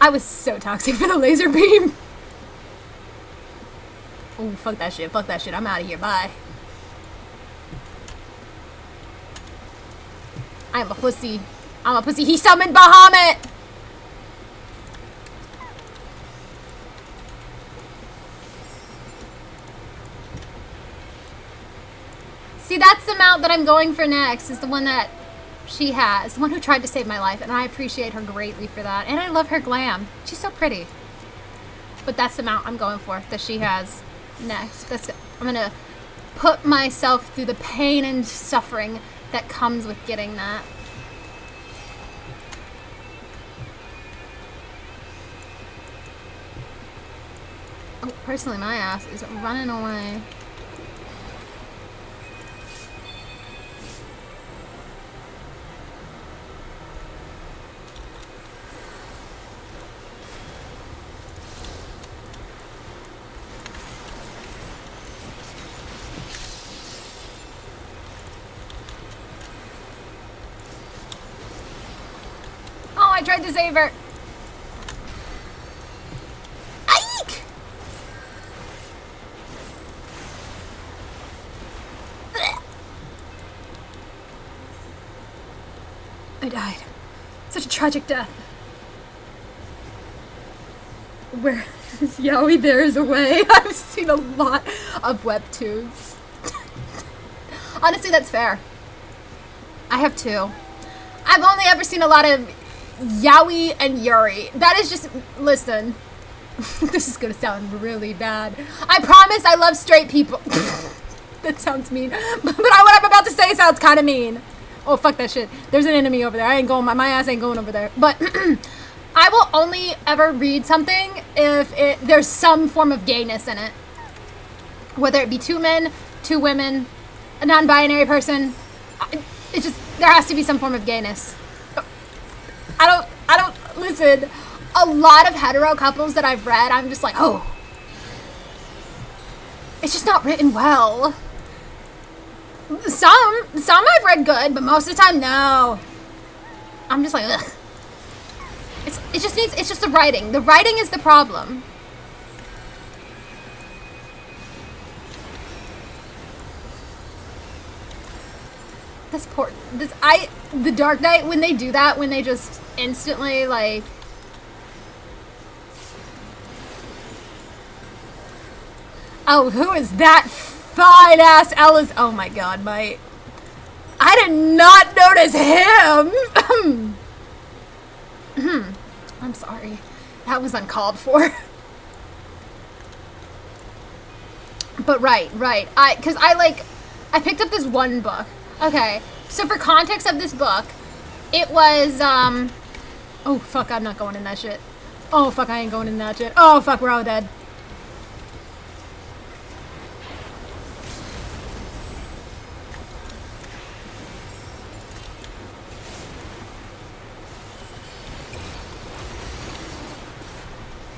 I was so toxic for the laser beam. Oh, fuck that shit. Fuck that shit. I'm out of here. Bye. I'm a pussy. I'm a pussy. He summoned Bahamut! See, that's the mount that I'm going for next, is the one that she has. The one who tried to save my life, and I appreciate her greatly for that. And I love her glam. She's so pretty. But that's the mount I'm going for, that she has next. I'm gonna put myself through the pain and suffering that comes with getting that. Oh, personally, my ass is running away. I tried to save her. Eek! I died. Such a tragic death. Where is Yowie? There is a way. I've seen a lot of webtoons. Honestly, that's fair. I have two. I've only ever seen a lot of Yowie and Yuri. That is just, listen, this is gonna sound really bad. I promise I love straight people. That sounds mean, but what I'm about to say sounds kind of mean. Oh, fuck that shit. There's an enemy over there. I ain't going, my ass ain't going over there. But I will only ever read something if there's some form of gayness in it. Whether it be 2 men, 2 women, a non-binary person. It's just, there has to be some form of gayness. I don't, listen, a lot of hetero couples that I've read, I'm just like, oh. It's just not written well. Some I've read good, but most of the time, no. I'm just like, ugh. It's just the writing. The writing is the problem. The Dark Knight, when they do that, when they just instantly, like, oh, who is that fine ass Ella's? Oh my god, I did not notice him. I'm sorry. That was uncalled for. But right. Because I picked up this one book. Okay, so for context of this book, it was, oh fuck, I'm not going in that shit. Oh fuck, I ain't going in that shit. Oh fuck, we're all dead.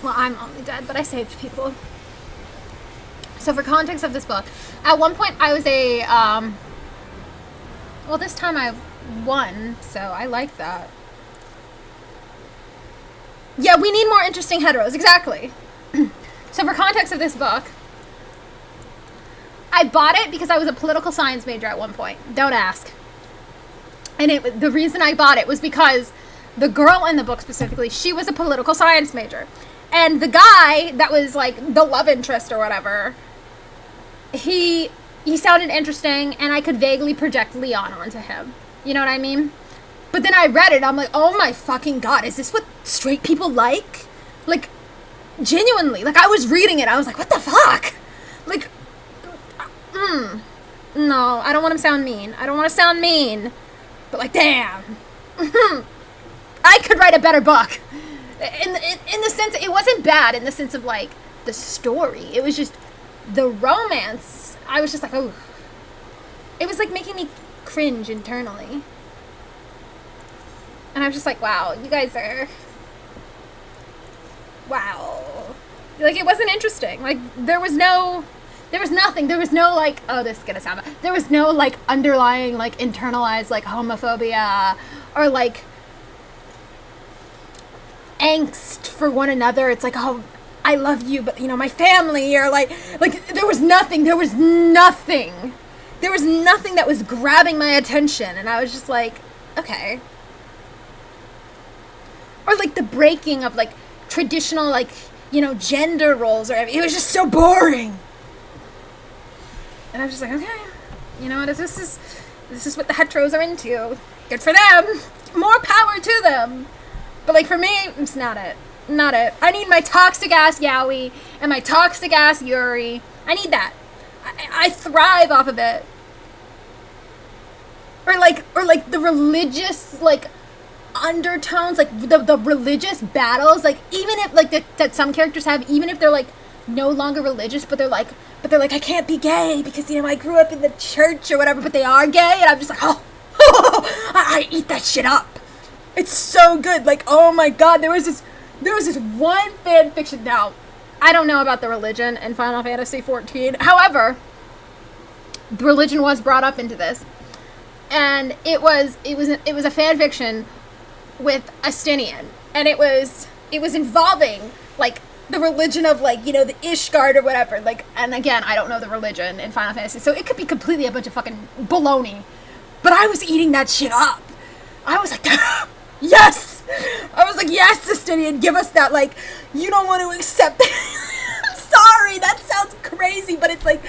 Well, I'm only dead, but I saved people. So for context of this book, at one point I was a, well, this time I won, so I like that. Yeah, we need more interesting heteros, exactly. So for context of this book, I bought it because I was a political science major at one point. Don't ask. And the reason I bought it was because the girl in the book specifically, she was a political science major. And the guy that was like the love interest or whatever, he sounded interesting, and I could vaguely project Leon onto him. You know what I mean? But then I read it, and I'm like, oh my fucking god, is this what straight people like? Like, genuinely. Like, I was reading it, I was like, what the fuck? Like, no, I don't want to sound mean. I don't want to sound mean. But like, damn. I could write a better book. In the sense, it wasn't bad in the sense of, like, the story. It was just the romance. I was just like, oh. It was, like, making me cringe internally. And I was just like, wow, you guys are... Wow. Like, it wasn't interesting. Like, there was nothing. There was no, like, oh, this is gonna sound bad. There was no, like, underlying, like, internalized, like, homophobia. Or, like... angst for one another. It's like, oh, I love you, but, you know, my family, or like there was nothing that was grabbing my attention, and I was just like, okay. Or like the breaking of like traditional, like, you know, gender roles, or it was just so boring. And I was just like, okay, you know what, if this is what the heteros are into, good for them, more power to them. But like for me, it's not it. I need my toxic ass yaoi and my toxic ass yuri. I need that. I thrive off of it. Or like the religious, like, undertones, like the religious battles, like, even if like that some characters have, even if they're like no longer religious, but they're like I can't be gay because, you know, I grew up in the church or whatever, but they are gay, and I'm just like, oh, I eat that shit up. It's so good. Like, oh my god, there was this one fan fiction. Now, I don't know about the religion in Final Fantasy XIV. However, the religion was brought up into this, and it was a fan fiction with Astinian, and it was involving like the religion of, like, you know, the Ishgard or whatever. Like, and again, I don't know the religion in Final Fantasy, so it could be completely a bunch of fucking baloney. But I was eating that shit up. I was like, yes! I was like, yes, Astinian, give us that, like, you don't want to accept it. I'm sorry, that sounds crazy, but it's like,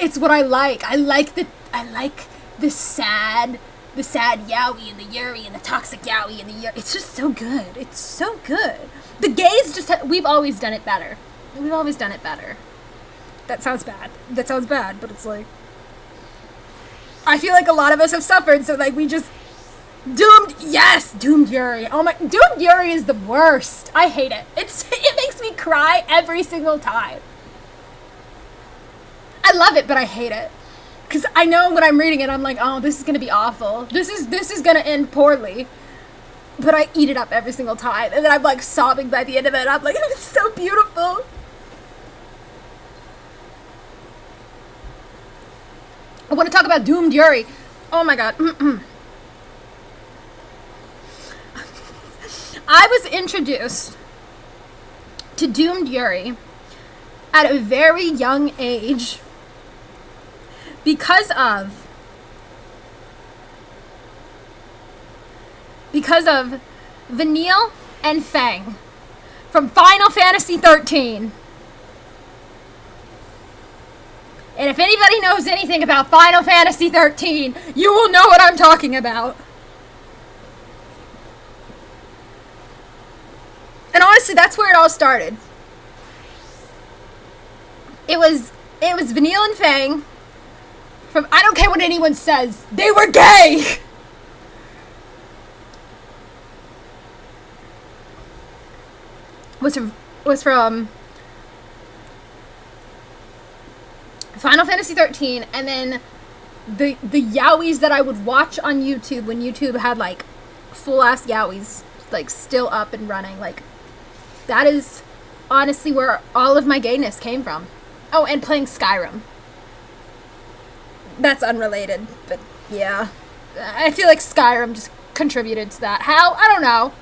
it's what I like. I like the sad yaoi and the yuri and the toxic yaoi and the yuri. It's just so good. It's so good. The gays just, we've always done it better. That sounds bad, but it's like, I feel like a lot of us have suffered, so like we just, doomed yuri. Oh my, doomed yuri is the worst. I hate it. It makes me cry every single time. I love it, but I hate it. Because I know when I'm reading it, I'm like, oh, this is going to be awful. This is going to end poorly. But I eat it up every single time. And then I'm like sobbing by the end of it. I'm like, it's so beautiful. I want to talk about Doomed Yuri. Oh my god. I was introduced to Doomed Yuri at a very young age because of Vanille and Fang from Final Fantasy XIII. And if anybody knows anything about Final Fantasy XIII, you will know what I'm talking about. And honestly, that's where it all started. It was Vanille and Fang from, I don't care what anyone says, they were gay! was from Final Fantasy XIII, and then the yaois that I would watch on YouTube when YouTube had like full ass yaois like still up and running, like that is honestly where all of my gayness came from. Oh, and playing Skyrim. That's unrelated, but yeah. I feel like Skyrim just contributed to that. How? I don't know.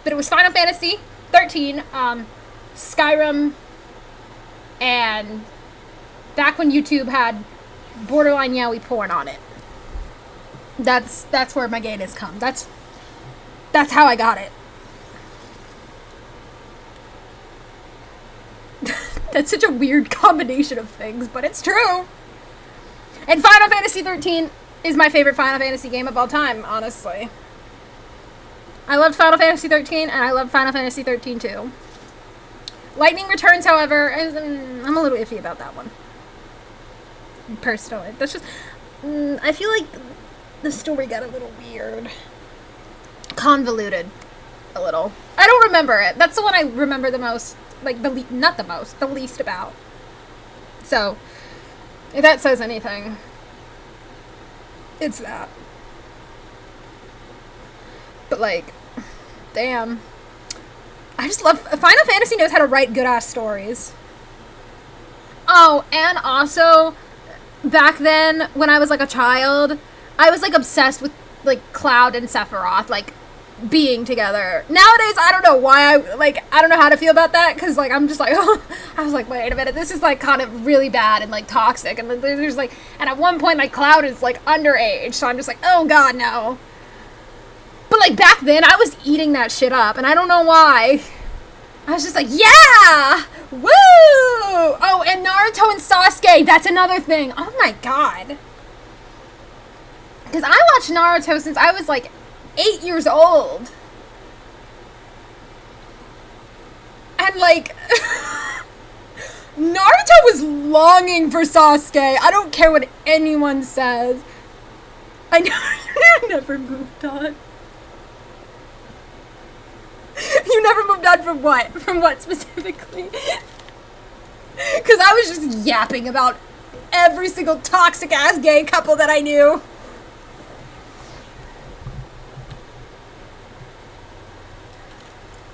But it was Final Fantasy XIII, Skyrim, and back when YouTube had borderline yaoi porn on it. That's where my gayness comes. That's how I got it. That's such a weird combination of things, but it's true. And Final Fantasy XIII is my favorite Final Fantasy game of all time, honestly. I loved Final Fantasy XIII, and I love Final Fantasy XIII too. Lightning Returns, however, I'm a little iffy about that one. Personally. That's just, I feel like the story got a little weird. Convoluted. A little. I don't remember it. That's the one I remember the most. Like, not the most, the least about. So, if that says anything, it's that. But, like, damn. I just love, Final Fantasy knows how to write good-ass stories. Oh, and also, back then, when I was, like, a child, I was, like, obsessed with, like, Cloud and Sephiroth. Like, being together. Nowadays, I don't know why I don't know how to feel about that, because like I'm just like, oh, I was like, wait a minute, this is like kind of really bad and like toxic, and then there's like, and at one point like Cloud is like underage, so I'm just like, oh god, no. But like back then I was eating that shit up, and I don't know why. I was just like, yeah, woo. Oh, and Naruto and Sasuke, that's another thing. Oh my god, because I watched Naruto since I was like 8 years old. And like Naruto was longing for Sasuke. I don't care what anyone says. I know you never moved on. You never moved on from what? From what specifically? Because I was just yapping about every single toxic ass gay couple that I knew.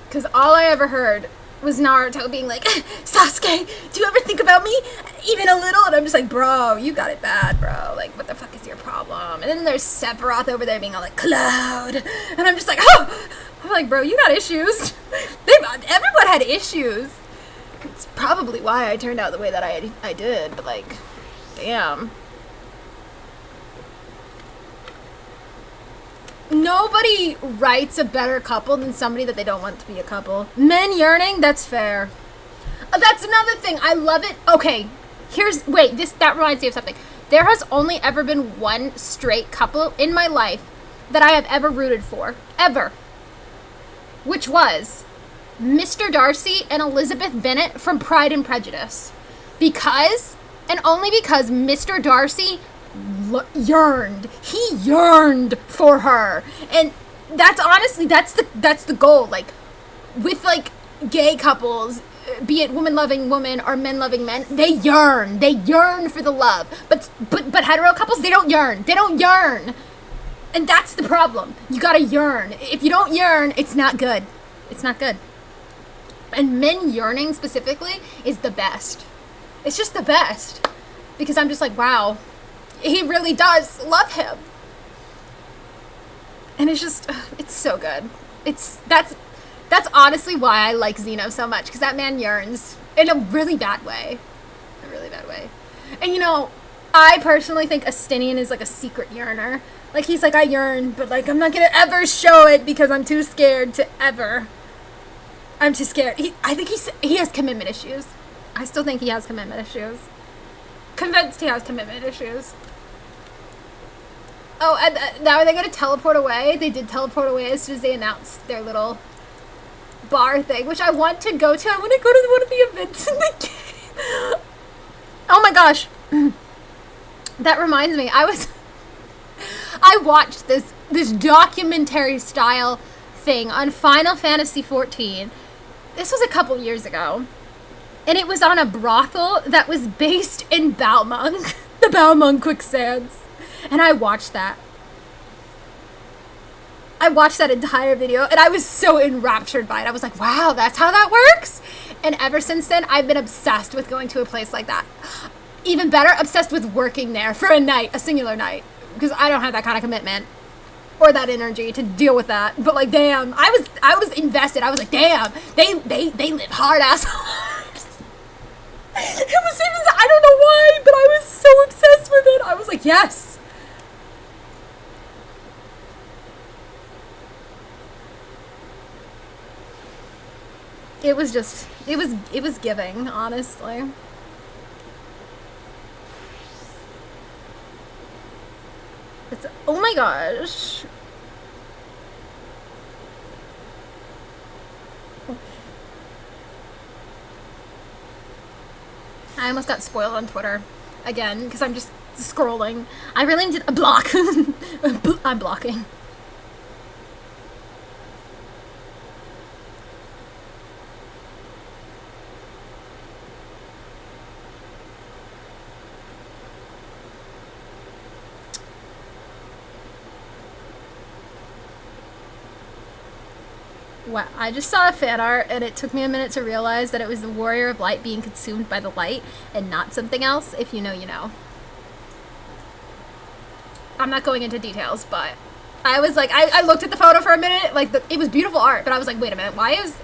Because all I ever heard was Naruto being like, Sasuke, do you ever think about me? Even a little? And I'm just like, bro, you got it bad, bro. Like, what the fuck is your problem? And then there's Sephiroth over there being all like, Cloud. And I'm just like, oh! I'm like, bro, you got issues. Everyone had issues. It's probably why I turned out the way that I did, but like, damn. Nobody writes a better couple than somebody that they don't want to be a couple. Men yearning, that's fair. That's another thing. I love it. Okay, that reminds me of something. There has only ever been one straight couple in my life that I have ever rooted for. Ever. Which was Mr. Darcy and Elizabeth Bennet from Pride and Prejudice. Because, and only because Mr. Darcy yearned. He yearned for her. And that's honestly, that's the goal. Like, with like gay couples, be it woman loving woman or men loving men, they yearn for the love. But hetero couples, they don't yearn. And that's the problem. You gotta yearn. If you don't yearn, it's not good. And men yearning specifically is the best. It's just the best. Because I'm just like, wow, he really does love him. And it's just, it's so good. That's honestly why I like Zeno so much, because that man yearns in a really bad way. And you know, I personally think Astinian is like a secret yearner. Like, he's like, I yearn, but like, I'm not gonna ever show it because I'm too scared to ever. I'm too scared. I think he has commitment issues. I still think he has commitment issues. Convinced he has commitment issues. Oh, and now are they gonna teleport away? They did teleport away as soon as they announced their little bar thing, which I want to go to. I want to go to one of the events in the game. Oh my gosh. That reminds me, I watched this documentary style thing on Final Fantasy XIV. This was a couple years ago. And it was on a brothel that was based in Balmung. The Balmung quicksands. And I watched that. I watched that entire video and I was so enraptured by it. I was like, wow, that's how that works? And ever since then, I've been obsessed with going to a place like that. Even better, obsessed with working there for a night, a singular night. Because I don't have that kind of commitment or that energy to deal with that. But like, damn, I was invested. I was like, damn, they live hard ass lives. I don't know why, but I was so obsessed with it. I was like, yes. It was just, it was giving, honestly. It's, oh my gosh. I almost got spoiled on Twitter again because I'm just scrolling. I really need a block. I'm blocking. Wow, I just saw a fan art and it took me a minute to realize that it was the Warrior of Light being consumed by the light and not something else. If you know, you know. I'm not going into details, but I was like, I looked at the photo for a minute, like, it was beautiful art, but I was like, wait a minute, why is